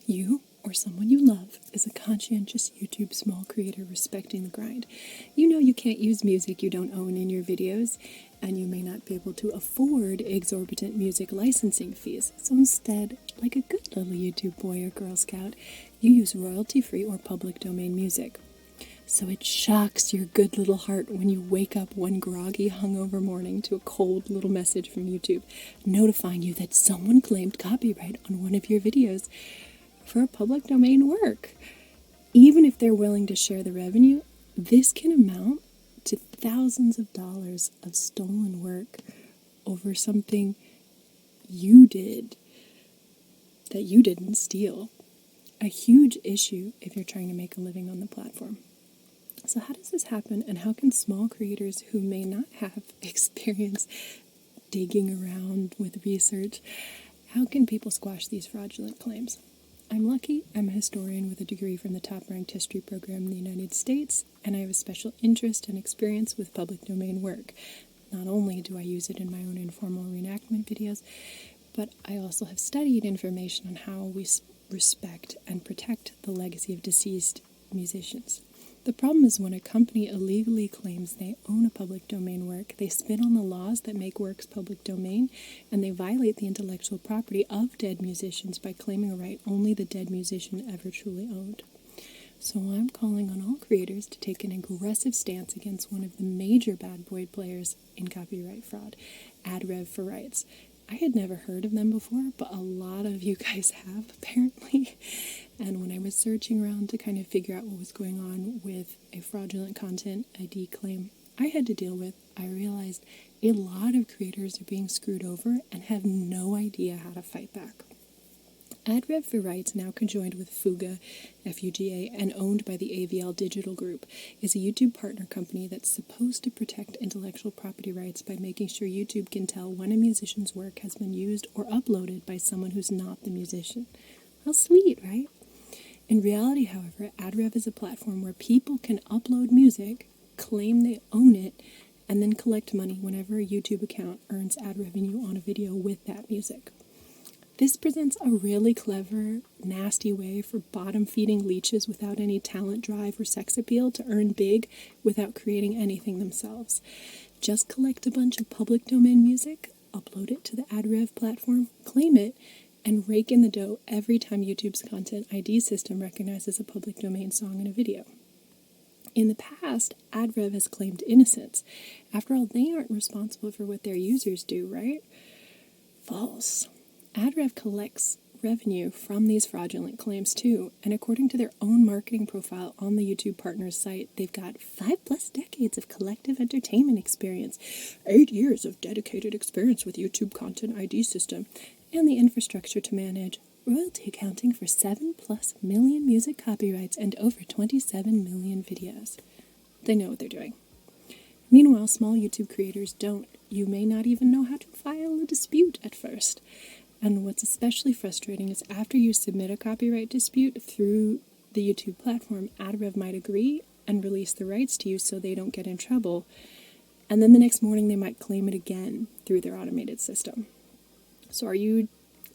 You, or someone you love, is a conscientious YouTube small creator respecting the grind. You know you can't use music you don't own in your videos, and you may not be able to afford exorbitant music licensing fees. So instead, like a good little YouTube boy or Girl Scout, you use royalty-free or public domain music. So it shocks your good little heart when you wake up one groggy, hungover morning to a cold little message from YouTube notifying you that someone claimed copyright on one of your videos for a public domain work. Even if they're willing to share the revenue, this can amount to thousands of dollars of stolen work over something you did that you didn't steal. A huge issue if you're trying to make a living on the platform. So how does this happen, and how can small creators who may not have experience digging around with research, how can people squash these fraudulent claims? I'm lucky. I'm a historian with a degree from the top-ranked history program in the United States, and I have a special interest and experience with public domain work. Not only do I use it in my own informal reenactment videos, but I also have studied information on how we respect and protect the legacy of deceased musicians. The problem is when a company illegally claims they own a public domain work, they spin on the laws that make works public domain, and they violate the intellectual property of dead musicians by claiming a right only the dead musician ever truly owned. So I'm calling on all creators to take an aggressive stance against one of the major bad boy players in copyright fraud, Ad Rev for Rights. I had never heard of them before, but a lot of you guys have, apparently. And when I was searching around to kind of figure out what was going on with a fraudulent content ID claim I had to deal with, I realized a lot of creators are being screwed over and have no idea how to fight back. AdRev for Rights, now conjoined with Fuga, F-U-G-A, and owned by the AVL Digital Group, is a YouTube partner company that's supposed to protect intellectual property rights by making sure YouTube can tell when a musician's work has been used or uploaded by someone who's not the musician. How sweet, right? In reality, however, AdRev is a platform where people can upload music, claim they own it, and then collect money whenever a YouTube account earns ad revenue on a video with that music. This presents a really clever, nasty way for bottom-feeding leeches without any talent drive or sex appeal to earn big without creating anything themselves. Just collect a bunch of public domain music, upload it to the AdRev platform, claim it, and rake in the dough every time YouTube's Content ID system recognizes a public domain song in a video. In the past, AdRev has claimed innocence. After all, they aren't responsible for what their users do, right? False. AdRev collects revenue from these fraudulent claims too, and according to their own marketing profile on the YouTube Partners site, they've got 5+ decades of collective entertainment experience, 8 years of dedicated experience with YouTube Content ID system, and the infrastructure to manage royalty accounting for 7+ million music copyrights and over 27 million videos. They know what they're doing. Meanwhile, small YouTube creators don't. You may not even know how to file a dispute at first. And what's especially frustrating is after you submit a copyright dispute through the YouTube platform, AdRev might agree and release the rights to you so they don't get in trouble. And then the next morning they might claim it again through their automated system. So are you,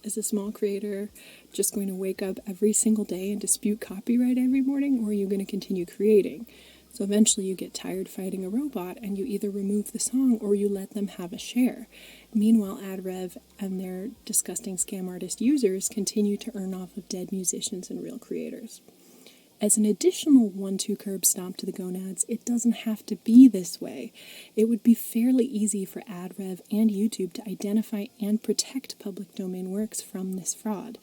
as a small creator, just going to wake up every single day and dispute copyright every morning, or are you going to continue creating? So eventually you get tired fighting a robot and you either remove the song or you let them have a share. Meanwhile, AdRev and their disgusting scam artist users continue to earn off of dead musicians and real creators. As an additional 1-2 curb stomp to the gonads, it doesn't have to be this way. It would be fairly easy for AdRev and YouTube to identify and protect public domain works from this fraud.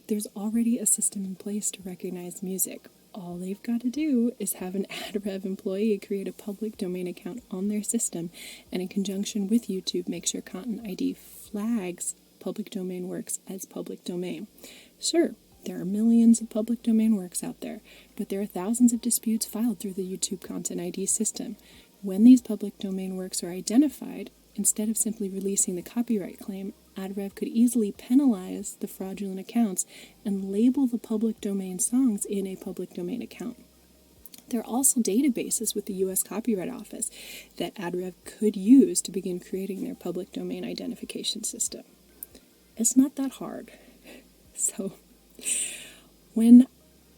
There's already a system in place to recognize music. All they've got to do is have an AdRev employee create a public domain account on their system, and in conjunction with YouTube, make sure ContentID flags public domain works as public domain. Sure, there are millions of public domain works out there, but there are thousands of disputes filed through the YouTube ContentID system. When these public domain works are identified, instead of simply releasing the copyright claim, AdRev could easily penalize the fraudulent accounts and label the public domain songs in a public domain account. There are also databases with the U.S. Copyright Office that AdRev could use to begin creating their public domain identification system. It's not that hard. So, When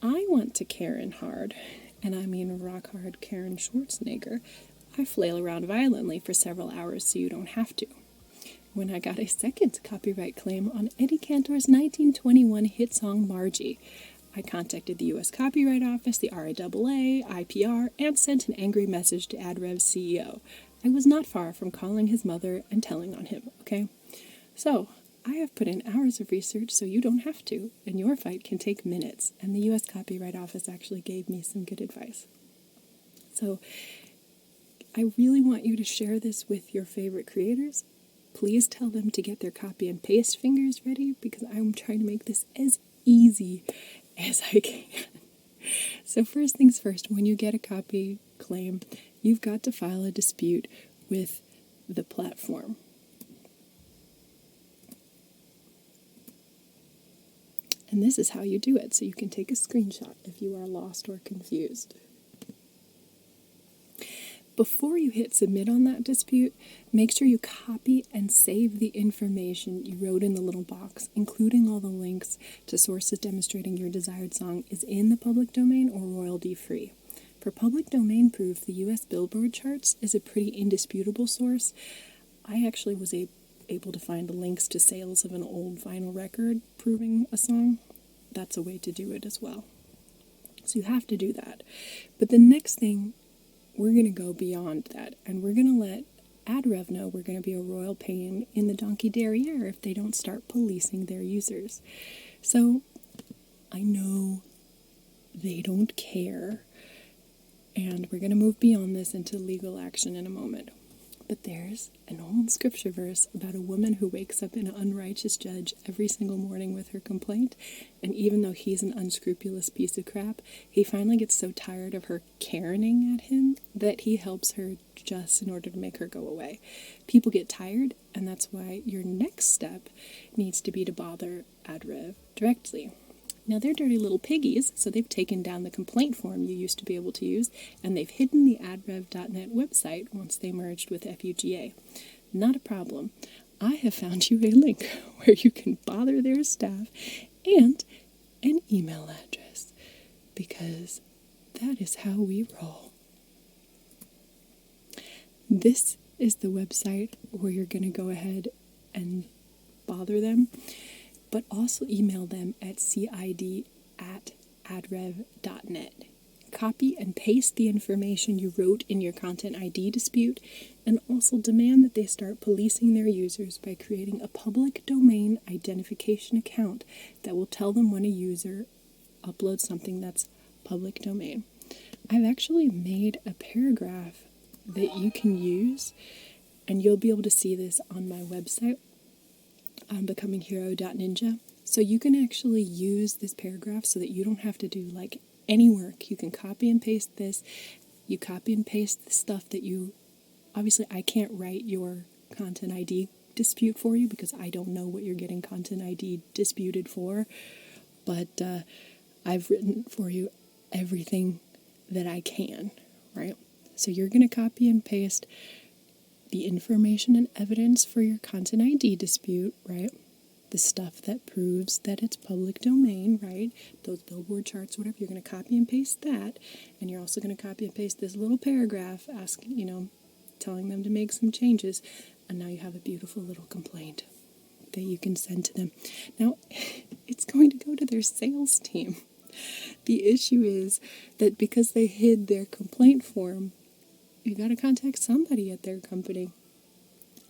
I want to Karen hard, and I mean rock hard Karen Schwarzenegger, I flail around violently for several hours so you don't have to. When I got a second copyright claim on Eddie Cantor's 1921 hit song Margie, I contacted the U.S. Copyright Office, the RIAA, IPR, and sent an angry message to Ad Rev's CEO. I was not far from calling his mother and telling on him, okay? So, I have put in hours of research so you don't have to, and your fight can take minutes, and the U.S. Copyright Office actually gave me some good advice. So, I really want you to share this with your favorite creators. Please tell them to get their copy and paste fingers ready, because I'm trying to make this as easy as I can. So first things first, when you get a copy claim, you've got to file a dispute with the platform. And this is how you do it, so you can take a screenshot if you are lost or confused. Before you hit submit on that dispute, make sure you copy and save the information you wrote in the little box, including all the links to sources demonstrating your desired song is in the public domain or royalty-free. For public domain proof, the U.S. Billboard charts is a pretty indisputable source. I actually was able to find links to sales of an old vinyl record proving a song. That's a way to do it as well. So you have to do that. But the next thing, we're going to go beyond that, and we're going to let AdRev know we're going to be a royal pain in the donkey derriere if they don't start policing their users. So, I know they don't care, and we're going to move beyond this into legal action in a moment. But there's an old scripture verse about a woman who wakes up in an unrighteous judge every single morning with her complaint, and even though he's an unscrupulous piece of crap, he finally gets so tired of her Karening at him that he helps her just in order to make her go away. People get tired, and that's why your next step needs to be to bother AdRev directly. Now, they're dirty little piggies, so they've taken down the complaint form you used to be able to use, and they've hidden the adrev.net website once they merged with FUGA. Not a problem. I have found you a link where you can bother their staff and an email address, because that is how we roll. This is the website where you're going to go ahead and bother them, but also email them at cid@adrev.net. Copy and paste the information you wrote in your ContentID dispute, and also demand that they start policing their users by creating a public domain identification account that will tell them when a user uploads something that's public domain. I've actually made a paragraph that you can use, and you'll be able to see this on my website, becominghero.ninja. So you can actually use this paragraph so that you don't have to do like any work. You can copy and paste this. You copy and paste the stuff that you, obviously I can't write your ContentID dispute for you because I don't know what you're getting ContentID disputed for, but I've written for you everything that I can, right? So you're going to copy and paste the information and evidence for your ContentID dispute, right? The stuff that proves that it's public domain, right? Those billboard charts, whatever, you're going to copy and paste that. And you're also going to copy and paste this little paragraph asking, telling them to make some changes. And now you have a beautiful little complaint that you can send to them. Now, it's going to go to their sales team. The issue is that because they hid their complaint form, you got to contact somebody at their company.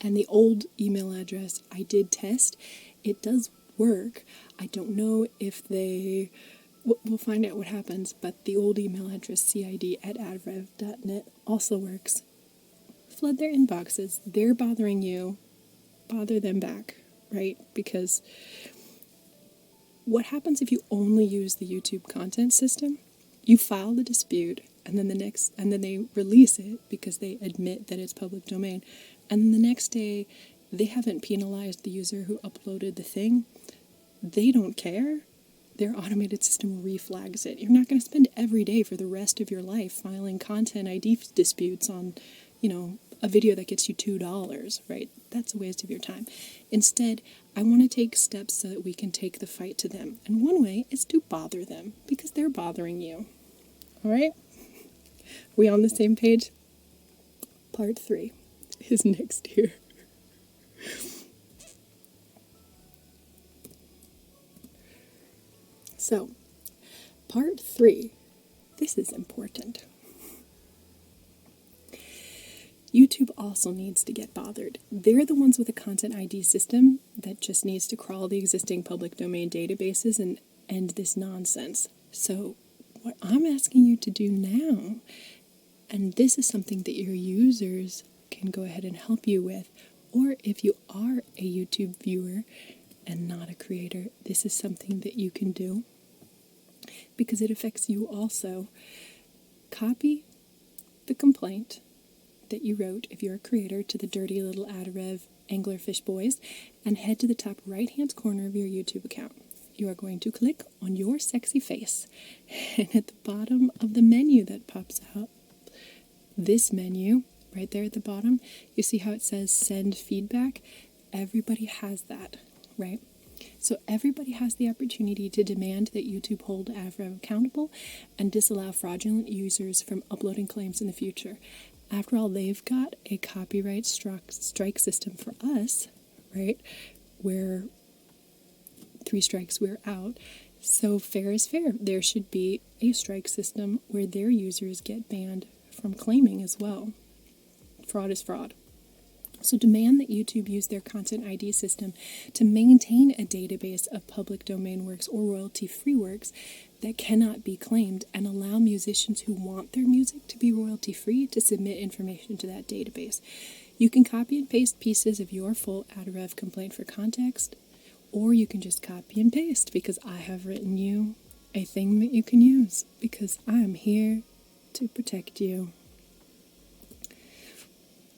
And the old email address I did test, it does work. I don't know if they, we'll find out what happens, but the old email address, cid@adrev.net, also works. Flood their inboxes. They're bothering you. Bother them back, right? Because what happens if you only use the YouTube content system? You file the dispute, and then they release it because they admit that it's public domain. And then the next day, they haven't penalized the user who uploaded the thing. They don't care. Their automated system reflags it. You're not going to spend every day for the rest of your life filing ContentID disputes on, a video that gets you $2, right? That's a waste of your time. Instead, I want to take steps so that we can take the fight to them. And one way is to bother them because they're bothering you. All right? We on the same page? Part 3 is next here. So, part 3, this is important. YouTube also needs to get bothered. They're the ones with a content ID system that just needs to crawl the existing public domain databases and end this nonsense. So what I'm asking you to do now, and this is something that your users can go ahead and help you with, or if you are a YouTube viewer and not a creator, this is something that you can do because it affects you also. Copy the complaint that you wrote, if you're a creator, to the dirty little Ad Rev anglerfish boys, and head to the top right-hand corner of your YouTube account. You are going to click on your sexy face, and at the bottom of the menu that pops out, this menu, right there at the bottom, you see how it says send feedback? Everybody has that, right? So everybody has the opportunity to demand that YouTube hold AdRev accountable and disallow fraudulent users from uploading claims in the future. After all, they've got a copyright strike system for us, right? Where 3 strikes, we're out. So fair is fair. There should be a strike system where their users get banned from claiming as well. Fraud is fraud. So demand that YouTube use their Content ID system to maintain a database of public domain works or royalty-free works that cannot be claimed, and allow musicians who want their music to be royalty-free to submit information to that database. You can copy and paste pieces of your full AdRev complaint for context, or you can just copy and paste, because I have written you a thing that you can use, because I am here to protect you.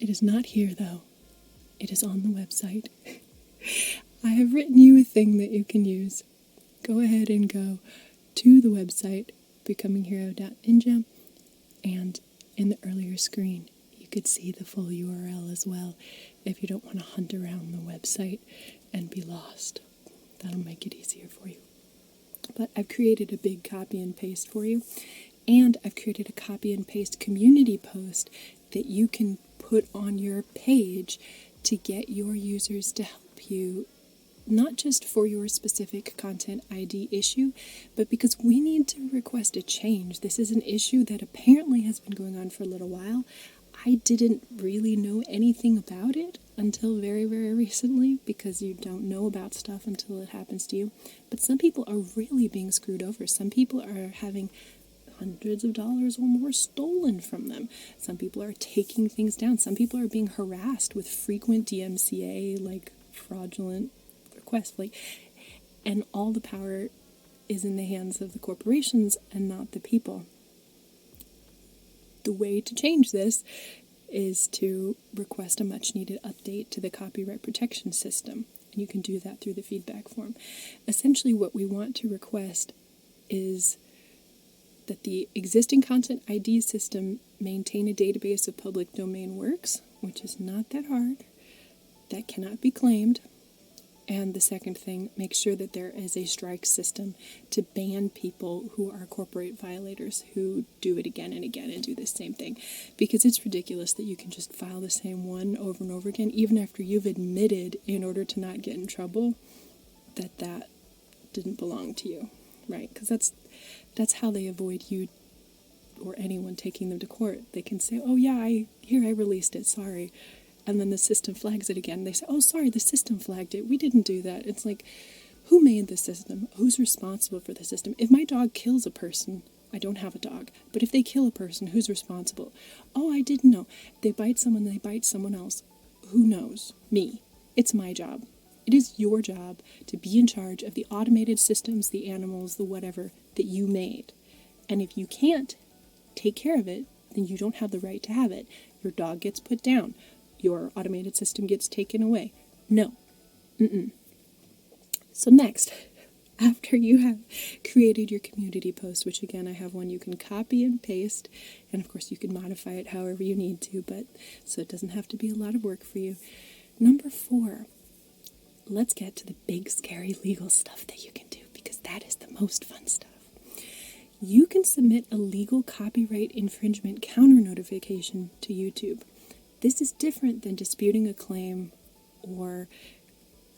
It is not here, though. It is on the website. I have written you a thing that you can use. Go ahead and go to the website, becominghero.ninja, and in the earlier screen, you could see the full URL as well if you don't want to hunt around the website and be lost. That'll make it easier for you. But I've created a big copy and paste for you, and I've created a copy and paste community post that you can put on your page to get your users to help you, not just for your specific Content ID issue, but because we need to request a change. This is an issue that apparently has been going on for a little while. I didn't really know anything about it until very, very recently, because you don't know about stuff until it happens to you. But some people are really being screwed over. Some people are having hundreds of dollars or more stolen from them. Some people are taking things down. Some people are being harassed with frequent DMCA, like fraudulent requests. And all the power is in the hands of the corporations and not the people. The way to change this is to request a much-needed update to the copyright protection system. And you can do that through the feedback form. Essentially, what we want to request is that the existing Content ID system maintain a database of public domain works, which is not that hard, that cannot be claimed. And the second thing, make sure that there is a strike system to ban people who are corporate violators who do it again and again and do the same thing. Because it's ridiculous that you can just file the same one over and over again, even after you've admitted, in order to not get in trouble, that that didn't belong to you, right? Because that's how they avoid you or anyone taking them to court. They can say, oh yeah, I released it, sorry. And then the system flags it again. They say, oh, sorry, the system flagged it. We didn't do that. It's like, who made the system? Who's responsible for the system? If my dog kills a person, I don't have a dog. But if they kill a person, who's responsible? Oh, I didn't know. They bite someone, they bite someone else. Who knows? Me. It's my job. It is your job to be in charge of the automated systems, the animals, the whatever that you made. And if you can't take care of it, then you don't have the right to have it. Your dog gets put down. Your automated system gets taken away. No. So next, after you have created your community post, which again, I have one you can copy and paste, and of course you can modify it however you need to, but so it doesn't have to be a lot of work for you. Number 4, let's get to the big, scary legal stuff that you can do, because that is the most fun stuff. You can submit a legal copyright infringement counter notification to YouTube. This is different than disputing a claim or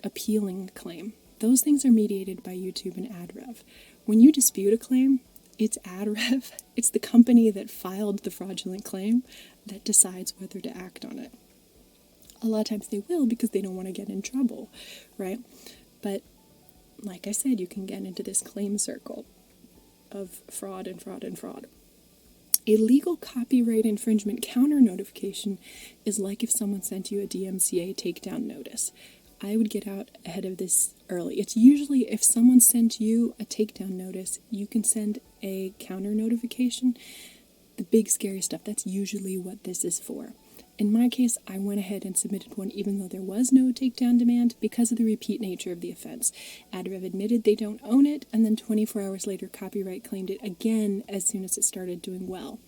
appealing a claim. Those things are mediated by YouTube and Ad Rev. When you dispute a claim, it's Ad Rev. It's the company that filed the fraudulent claim that decides whether to act on it. A lot of times they will, because they don't want to get in trouble, right? But like I said, you can get into this claim circle of fraud and fraud and fraud. A legal copyright infringement counter notification is like if someone sent you a DMCA takedown notice. I would get out ahead of this early. It's usually if someone sent you a takedown notice, you can send a counter notification. The big scary stuff, that's usually what this is for. In my case, I went ahead and submitted one even though there was no takedown demand because of the repeat nature of the offense. AdRev admitted they don't own it, and then 24 hours later, copyright claimed it again as soon as it started doing well.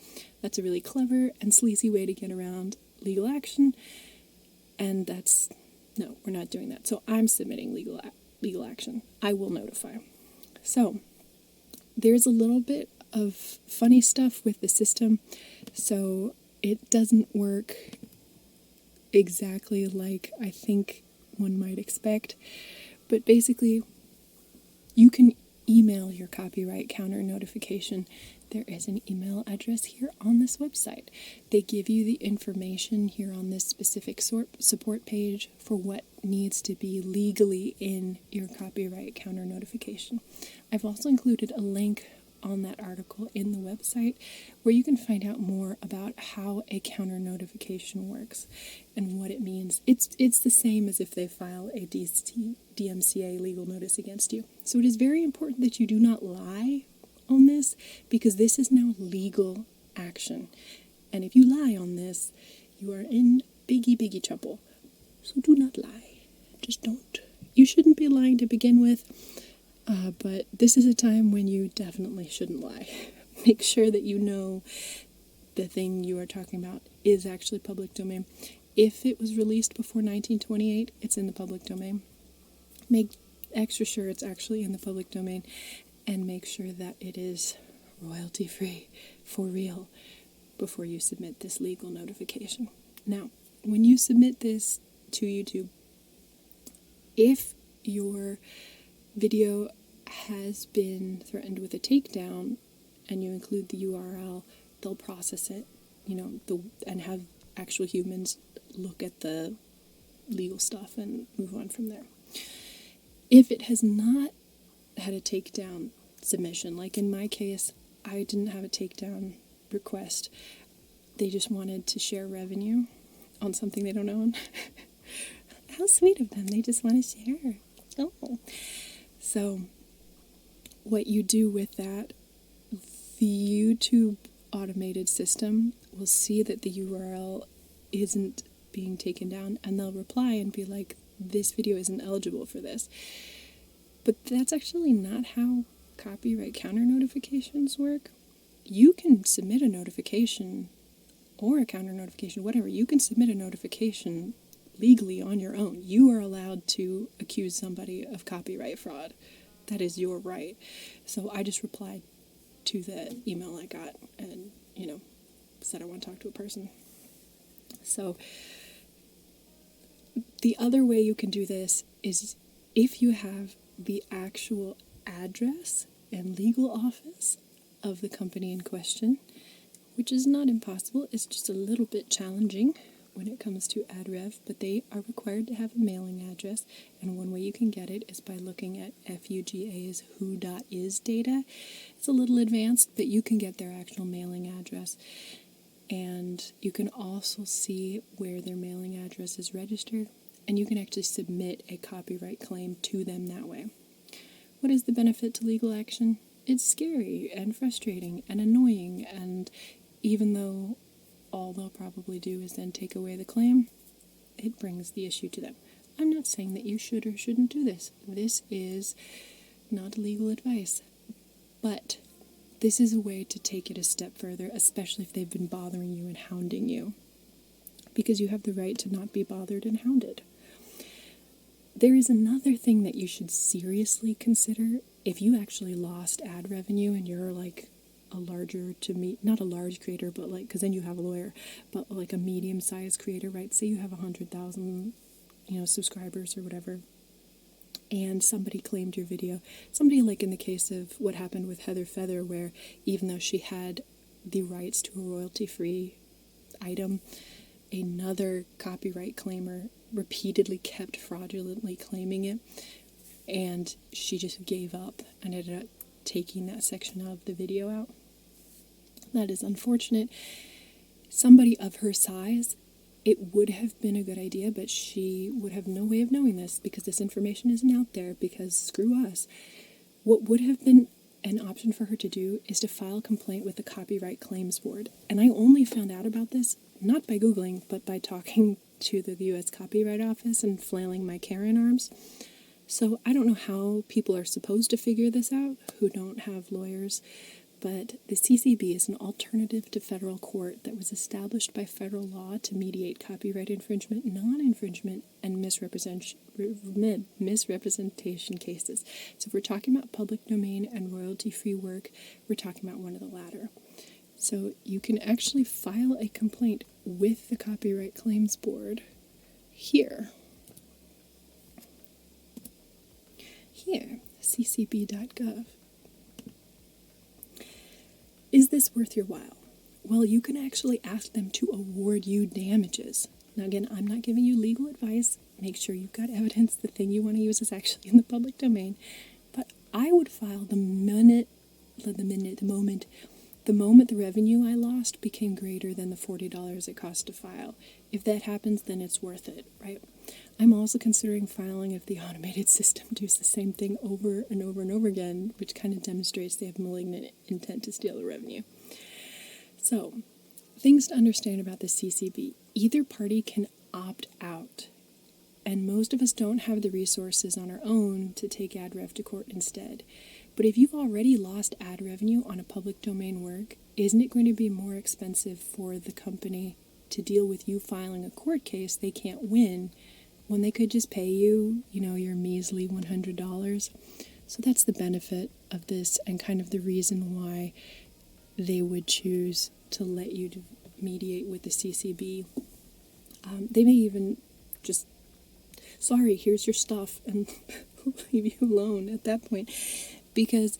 That's a really clever and sleazy way to get around legal action, and no, we're not doing that. So I'm submitting legal action. I will notify. So there's a little bit of funny stuff with the system, so it doesn't work exactly like I think one might expect, but basically you can email your copyright counter notification. There is an email address here on this website. They give you the information here on this specific support page for what needs to be legally in your copyright counter notification. I've also included a link on that article in the website where you can find out more about how a counter notification works and what it means. It's the same as if they file a DMCA legal notice against you. So it is very important that you do not lie on this, because this is now legal action. And if you lie on this, you are in biggie trouble. So do not lie. Just don't. You shouldn't be lying to begin with. But this is a time when you definitely shouldn't lie. Make sure that you know the thing you are talking about is actually public domain. If it was released before 1928, it's in the public domain. Make extra sure it's actually in the public domain, and make sure that it is royalty-free, for real, before you submit this legal notification. Now, when you submit this to YouTube, if your video has been threatened with a takedown and you include the URL, they'll process it, and have actual humans look at the legal stuff and move on from there. If it has not had a takedown submission, like in my case, I didn't have a takedown request. They just wanted to share revenue on something they don't own. How sweet of them. They just want to share. Oh. So what you do with that, the YouTube automated system will see that the URL isn't being taken down, and they'll reply and be like, this video isn't eligible for this. But that's actually not how copyright counter notifications work. You can submit a notification or a counter notification, whatever. You can submit a notification legally on your own. You are allowed to accuse somebody of copyright fraud. That is your right. So I just replied to the email I got and, said I want to talk to a person. So the other way you can do this is if you have the actual address and legal office of the company in question, which is not impossible, it's just a little bit challenging when it comes to AdRev, but they are required to have a mailing address, and one way you can get it is by looking at FUGA's who.is data. It's a little advanced, but you can get their actual mailing address, and you can also see where their mailing address is registered, and you can actually submit a copyright claim to them that way. What is the benefit to legal action? It's scary and frustrating and annoying, and even though all they'll probably do is then take away the claim, it brings the issue to them. I'm not saying that you should or shouldn't do this. This is not legal advice, but this is a way to take it a step further, especially if they've been bothering you and hounding you, because you have the right to not be bothered and hounded. there is another thing that you should seriously consider if you actually lost ad revenue and you're like a larger to me, not a large creator, but like, because then you have a lawyer, but like a medium-sized creator, right? Say you have 100,000, subscribers or whatever, and somebody claimed your video. Somebody, like in the case of what happened with Heather Feather, where even though she had the rights to a royalty-free item, another copyright claimer repeatedly kept fraudulently claiming it, and she just gave up and ended up taking that section of the video out. That is unfortunate. Somebody of her size, it would have been a good idea, but she would have no way of knowing this because this information isn't out there, because screw us. What would have been an option for her to do is to file a complaint with the Copyright Claims Board. And I only found out about this not by Googling, but by talking to the U.S. Copyright Office and flailing my Karen arms. So I don't know how people are supposed to figure this out who don't have lawyers, but the CCB is an alternative to federal court that was established by federal law to mediate copyright infringement, non-infringement, and misrepresentation cases. So if we're talking about public domain and royalty-free work, we're talking about one of the latter. So you can actually file a complaint with the Copyright Claims Board here, ccb.gov. Is this worth your while? Well, you can actually ask them to award you damages. Now again, I'm not giving you legal advice. Make sure you've got evidence the thing you want to use is actually in the public domain. But I would file the moment the revenue I lost became greater than the $40 it cost to file. If that happens, then it's worth it, right? I'm also considering filing if the automated system does the same thing over and over and over again, which kind of demonstrates they have malignant intent to steal the revenue. So, things to understand about the CCB. Either party can opt out, and most of us don't have the resources on our own to take AdRev to court instead. But if you've already lost ad revenue on a public domain work, isn't it going to be more expensive for the company to deal with you filing a court case they can't win when they could just pay you, your measly $100? So that's the benefit of this and kind of the reason why they would choose to let you mediate with the CCB. They may even just, sorry, here's your stuff, and leave you alone at that point, because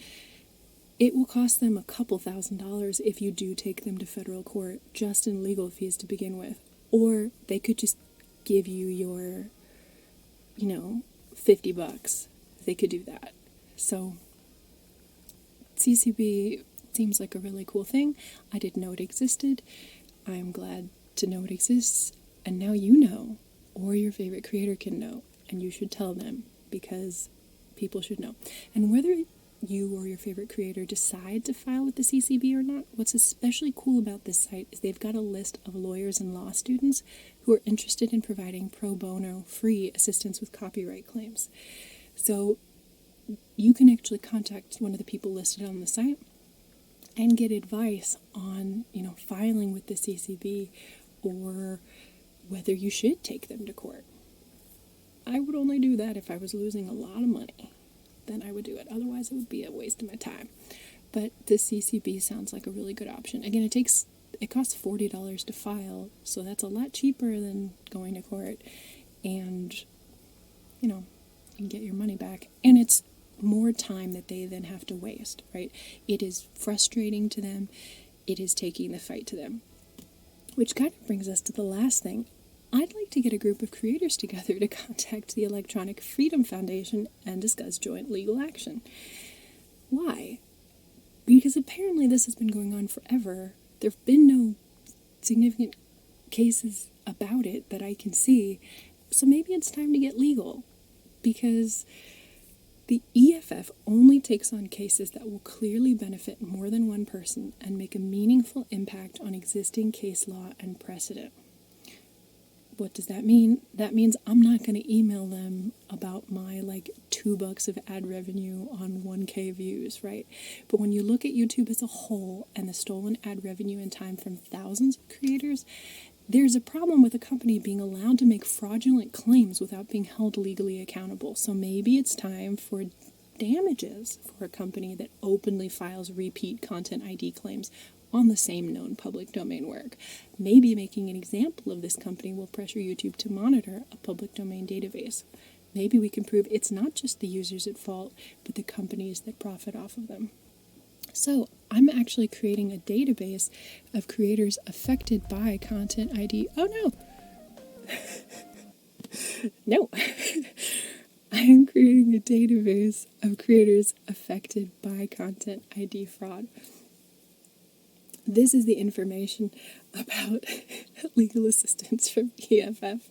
it will cost them a couple $1,000s if you do take them to federal court, just in legal fees to begin with. Or they could just give you your, $50. They could do that. So, CCB seems like a really cool thing. I didn't know it existed. I'm glad to know it exists. And now you know, or your favorite creator can know, and you should tell them, because people should know. And whether you or your favorite creator decide to file with the CCB or not, what's especially cool about this site is they've got a list of lawyers and law students who are interested in providing pro bono free assistance with copyright claims. So you can actually contact one of the people listed on the site and get advice on, filing with the CCB or whether you should take them to court. I would only do that if I was losing a lot of money. Then I would do it. Otherwise, it would be a waste of my time. But the CCB sounds like a really good option. Again, it costs $40 to file, so that's a lot cheaper than going to court. And, you can get your money back. And it's more time that they then have to waste, right? It is frustrating to them. It is taking the fight to them. Which kind of brings us to the last thing. I'd like to get a group of creators together to contact the Electronic Freedom Foundation and discuss joint legal action. Why? Because apparently this has been going on forever. There have been no significant cases about it that I can see. So maybe it's time to get legal. Because the EFF only takes on cases that will clearly benefit more than one person and make a meaningful impact on existing case law and precedent. What does that mean? That means I'm not going to email them about my $2 of ad revenue on 1K views, right? But when you look at YouTube as a whole and the stolen ad revenue and time from thousands of creators, There's a problem with a company being allowed to make fraudulent claims without being held legally accountable. So maybe it's time for damages for a company that openly files repeat content ID claims on the same known public domain work. Maybe making an example of this company will pressure YouTube to monitor a public domain database. Maybe we can prove it's not just the users at fault, but the companies that profit off of them. So I'm actually creating a database of creators affected by Content ID. Oh no! No! I am creating a database of creators affected by Content ID fraud. This is the information about legal assistance from EFF.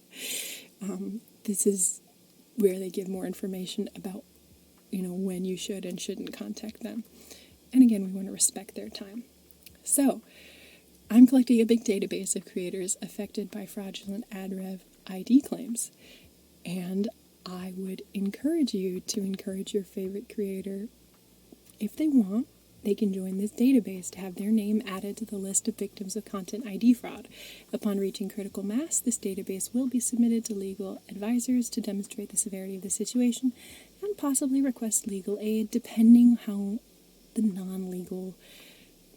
This is where they give more information about, when you should and shouldn't contact them. And again, we want to respect their time. So, I'm collecting a big database of creators affected by fraudulent Ad Rev ID claims. And I would encourage you to encourage your favorite creator. If they want, they can join this database to have their name added to the list of victims of Content ID fraud. Upon reaching critical mass, this database will be submitted to legal advisors to demonstrate the severity of the situation and possibly request legal aid depending how the non-legal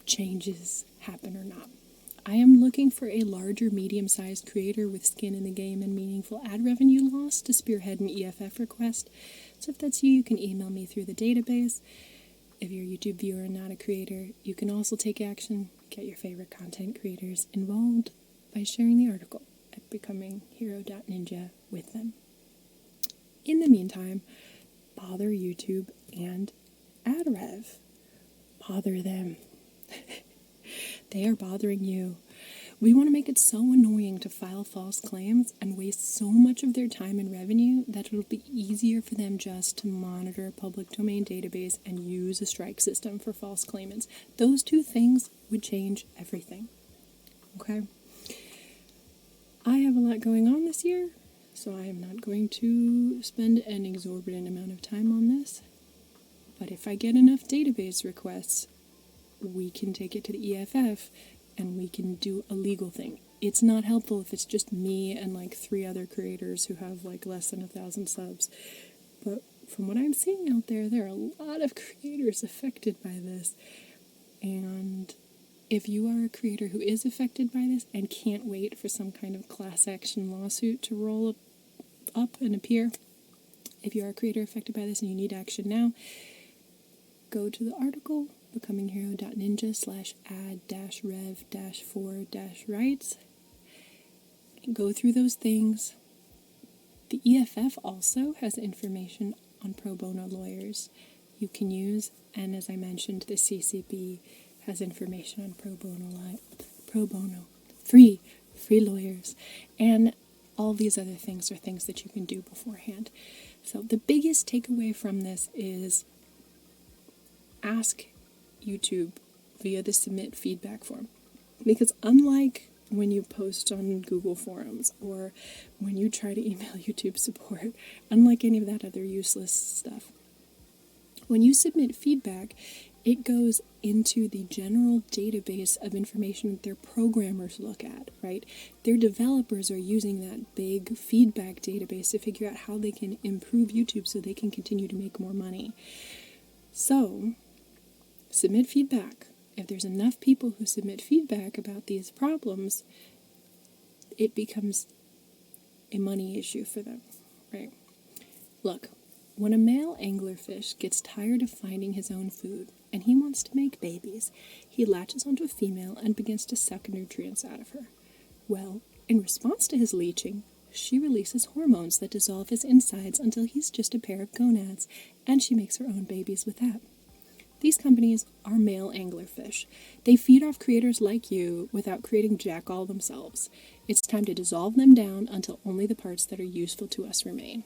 changes happen or not. I am looking for a larger, medium-sized creator with skin in the game and meaningful ad revenue loss to spearhead an EFF request. So if that's you, you can email me through the database. If you're a YouTube viewer and not a creator, you can also take action. Get your favorite content creators involved by sharing the article at becominghero.ninja with them. In the meantime, bother YouTube and AdRev. Bother them. They are bothering you. We want to make it so annoying to file false claims and waste so much of their time and revenue that it'll be easier for them just to monitor a public domain database and use a strike system for false claimants. Those two things would change everything. Okay? I have a lot going on this year, so I am not going to spend an exorbitant amount of time on this. But if I get enough database requests, we can take it to the EFF and we can do a legal thing. It's not helpful if it's just me and 3 other creators who have less than 1,000 subs. But from what I'm seeing out there, there are a lot of creators affected by this. And if you are a creator who is affected by this and can't wait for some kind of class action lawsuit to roll up and appear, if you are a creator affected by this and you need action now, go to the article becominghero.ninja/ad-rev-4-rights. Go through those things. The EFF also has information on pro bono lawyers you can use, and as I mentioned, the CCB has information on pro bono, free lawyers, and all these other things are things that you can do beforehand. So the biggest takeaway from this is ask YouTube via the submit feedback form. Because unlike when you post on Google Forums or when you try to email YouTube support, unlike any of that other useless stuff, when you submit feedback, it goes into the general database of information that their programmers look at, right? Their developers are using that big feedback database to figure out how they can improve YouTube so they can continue to make more money. So, submit feedback. If there's enough people who submit feedback about these problems, it becomes a money issue for them, right? Look, when a male anglerfish gets tired of finding his own food and he wants to make babies, he latches onto a female and begins to suck nutrients out of her. Well, in response to his leeching, she releases hormones that dissolve his insides until he's just a pair of gonads, and she makes her own babies with that. These companies are male anglerfish. They feed off creators like you without creating jack all themselves. It's time to dissolve them down until only the parts that are useful to us remain.